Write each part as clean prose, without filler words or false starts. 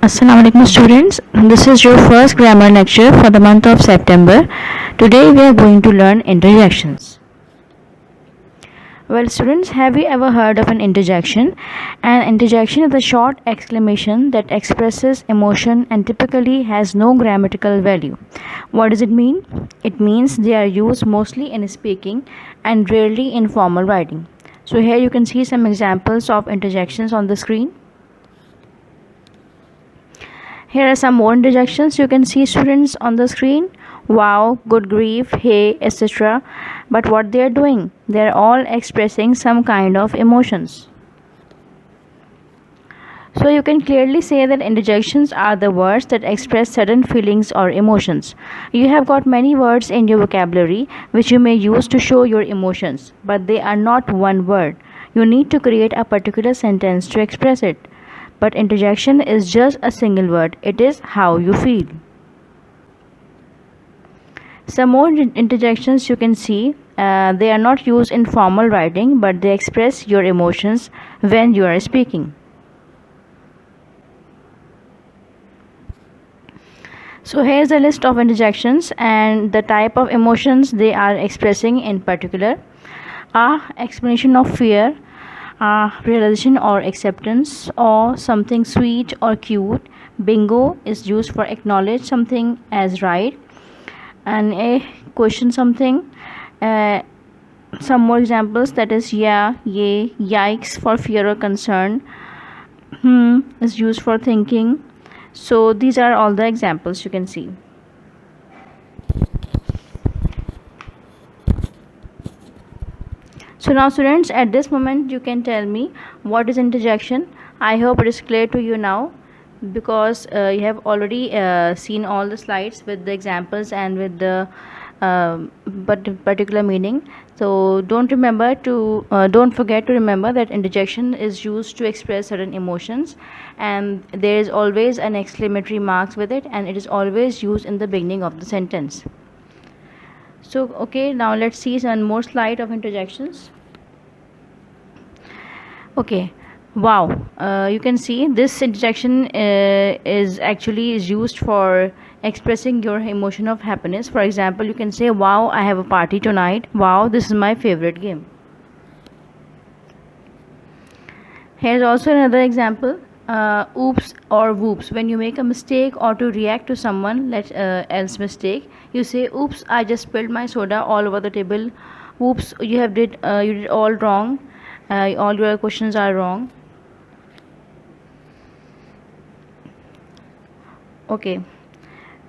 Assalamu alaikum students. This is your first grammar lecture for the month of September. Today we are going to learn interjections. Well, students, have you ever heard of an interjection? An interjection is a short exclamation that expresses emotion and typically has no grammatical value. What does it mean? It means they are used mostly in speaking and rarely in formal writing. So here you can see some examples of interjections on the screen. Here are some more interjections you can see, students, on the screen. Wow, good grief, hey, etc. But what they are doing, they are all expressing some kind of emotions. So you can clearly say that interjections are the words that express certain feelings or emotions. You have got many words in your vocabulary which you may use to show your emotions, but they are not one word. You need to create a particular sentence to express it. But interjection is just a single word. It is how you feel. Some more interjections you can see. They are not used in formal writing, but they express your emotions when you are speaking. So here's a list of interjections and the type of emotions they are expressing in particular. Explanation of fear, realization or acceptance, or something sweet or cute. Bingo is used for acknowledge something as right, and a question something. Some more examples, that is yeah, yay, yikes for fear or concern. Is used for thinking. So these are all the examples you can see. So now students, at this moment you can tell me what is interjection. I hope it is clear to you now, because you have already seen all the slides with the examples and with the particular meaning. So don't forget to remember that interjection is used to express certain emotions, and there is always an exclamatory marks with it, and it is always used in the beginning of the sentence. So okay, now let's see some more slide of interjections. Okay, wow, you can see this interjection is used for expressing your emotion of happiness. For example, you can say, wow, I have a party tonight. Wow, this is my favorite game. Here's also another example. Oops or whoops. When you make a mistake or to react to someone else mistake, you say, oops, I just spilled my soda all over the table. Oops, you did all wrong. All your questions are wrong. Okay,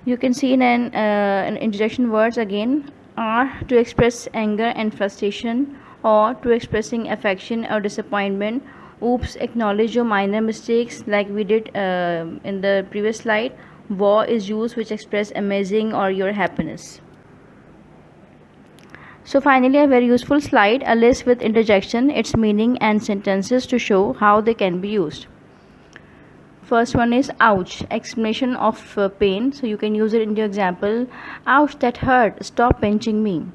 you can see in an interjection words again are to express anger and frustration, or to expressing affection or disappointment. Oops, acknowledge your minor mistakes, like we did in the previous slide. Wow is used which express amazing or your happiness. So finally, a very useful slide, a list with interjection, its meaning and sentences to show how they can be used. First one is ouch, exclamation of pain. So you can use it in your example. Ouch, that hurt, stop pinching me.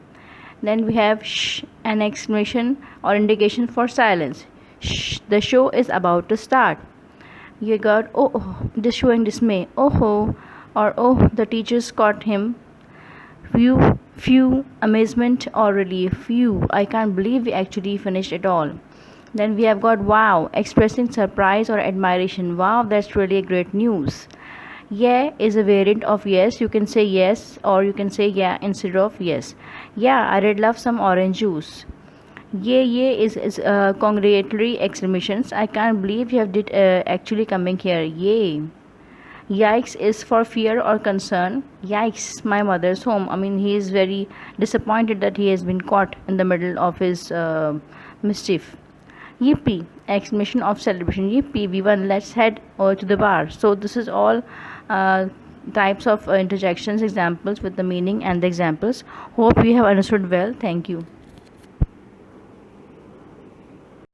Then we have shh, an exclamation or indication for silence. Shh, the show is about to start. You got oh, just showing dismay. Oh, or oh, the teachers caught him. Phew, amazement or relief. Phew, I can't believe we actually finished it all. Then we have got wow, expressing surprise or admiration. Wow, that's really great news. Yeah is a variant of yes. You can say yes, or you can say yeah instead of yes. Yeah, I did love some orange juice. Yeah is congratulatory exclamations. I can't believe you have did actually coming here. Yay. Yikes is for fear or concern. Yikes, my mother's home. I mean, he is very disappointed that he has been caught in the middle of his mischief. Yippee, exclamation of celebration. Yippee, we won, let's head to the bar. So this is all types of interjections, examples with the meaning and the examples. Hope you have understood well. Thank you.